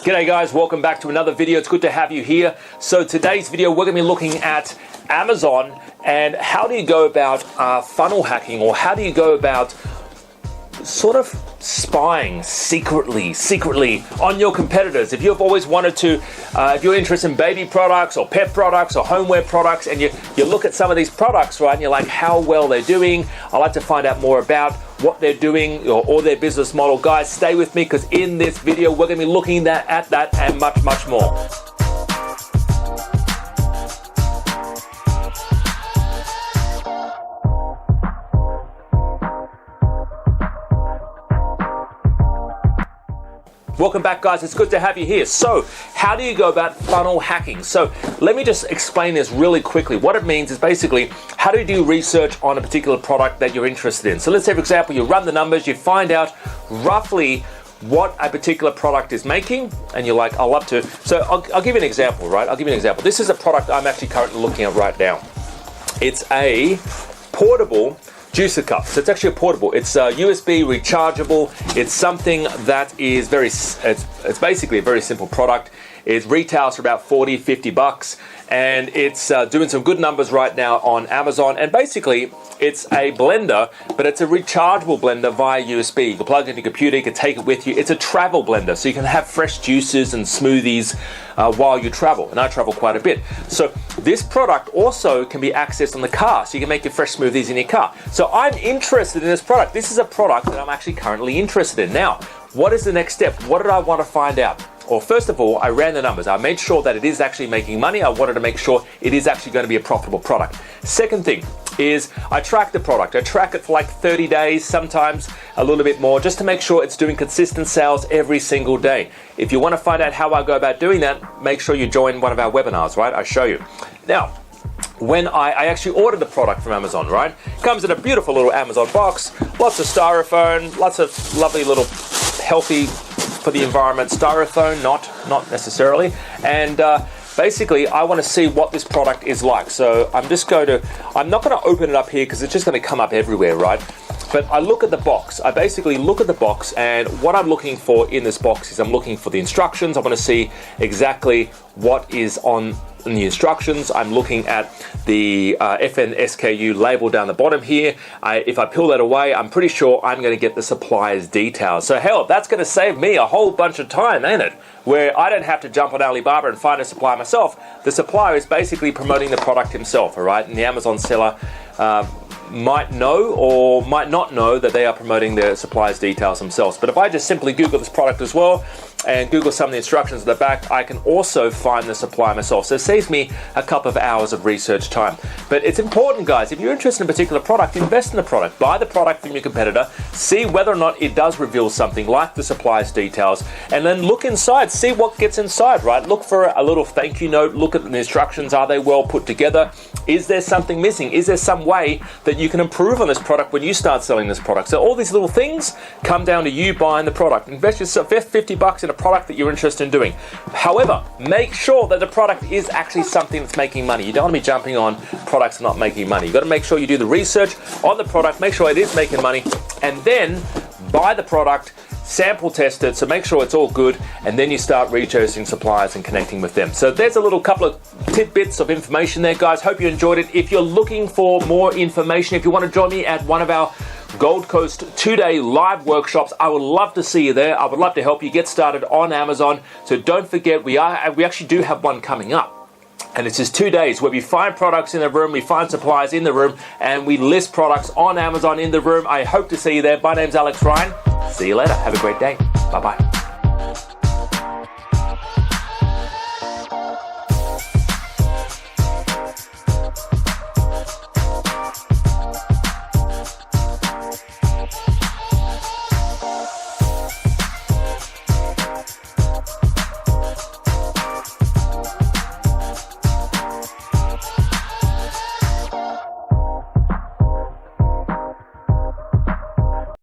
G'day guys, welcome back to another video. It's good to have you here. So today's video, we're going to be looking at Amazon and how do you go about funnel hacking, or how do you go about sort of spying secretly on your competitors. If you've always wanted to, if you're interested in baby products or pet products or homeware products, and you look at some of these products, right, and you're like, how well they're doing, I'd like to find out more about what they're doing or their business model. Guys, stay with me, because in this video, we're going to be looking at that and much more. Welcome back, guys. It's good to have you here. So, how do you go about funnel hacking? So, let me just explain this really quickly. What it means is basically, how do you do research on a particular product that you're interested in? So, let's say, for example, you run the numbers, you find out roughly what a particular product is making, and you're like, I'll love to. So, I'll give you an example, right? I'll give you an example. This is a product I'm actually currently looking at right now. It's a portable juicer cup. So it's actually a portable. It's USB rechargeable. It's something that is it's basically a very simple product. It retails for about 40, 50 bucks, and it's doing some good numbers right now on Amazon. And basically, it's a blender, but it's a rechargeable blender via USB. You can plug it into your computer, you can take it with you. It's a travel blender, so you can have fresh juices and smoothies while you travel. And I travel quite a bit. So this product also can be accessed on the car, so you can make your fresh smoothies in your car. So I'm interested in this product. This is a product that I'm actually currently interested in. Now, what is the next step? What did I want to find out? Well, first of all, I ran the numbers. I made sure that it is actually making money. I wanted to make sure it is actually going to be a profitable product. Second thing is I track the product. I track it for like 30 days, sometimes a little bit more, just to make sure it's doing consistent sales every single day. If you want to find out how I go about doing that, make sure you join one of our webinars, right? I show you. Now, when I actually ordered the product from Amazon, right? It comes in a beautiful little Amazon box, lots of styrofoam, lots of lovely little healthy for the environment styrofoam, not necessarily. And basically, I want to see what this product is like. So I'm not going to open it up here because it's just going to come up everywhere, right? But I look at the box. I basically look at the box, and what I'm looking for in this box is I'm looking for the instructions. I want to see exactly what is on the instructions. I'm looking at the FN SKU label down the bottom here. If I peel that away, I'm pretty sure I'm going to get the supplier's details. So hell, that's going to save me a whole bunch of time, ain't it? Where I don't have to jump on Alibaba and find a supplier myself. The supplier is basically promoting the product himself, all right? And the Amazon seller might know or might not know that they are promoting their supplier's details themselves. But if I just simply Google this product as well and Google some of the instructions at the back, I can also find the supplier myself. So it saves me a couple of hours of research time. But it's important, guys, if you're interested in a particular product, invest in the product. Buy the product from your competitor, see whether or not it does reveal something like the supplier's details, and then look inside, see what gets inside, right? Look for a little thank you note, look at the instructions. Are they well put together? Is there something missing? Is there some way that you can improve on this product when you start selling this product? So all these little things come down to you buying the product. Invest yourself 50 bucks in a product that you're interested in doing. However, make sure that the product is actually something that's making money. You don't want to be jumping on products that are not making money. You've got to make sure you do the research on the product, make sure it is making money, and then buy the product, sample test it, so make sure it's all good, and then you start researching suppliers and connecting with them. So there's a little couple of tidbits of information there, guys. Hope you enjoyed it. If you're looking for more information, if you want to join me at one of our Gold Coast 2-day live workshops, I would love to see you there. I would love to help you get started on Amazon. So don't forget, we actually do have one coming up. And it's just 2 days where we find products in the room, we find suppliers in the room, and we list products on Amazon in the room. I hope to see you there. My name's Alex Ryan. See you later. Have a great day. Bye-bye.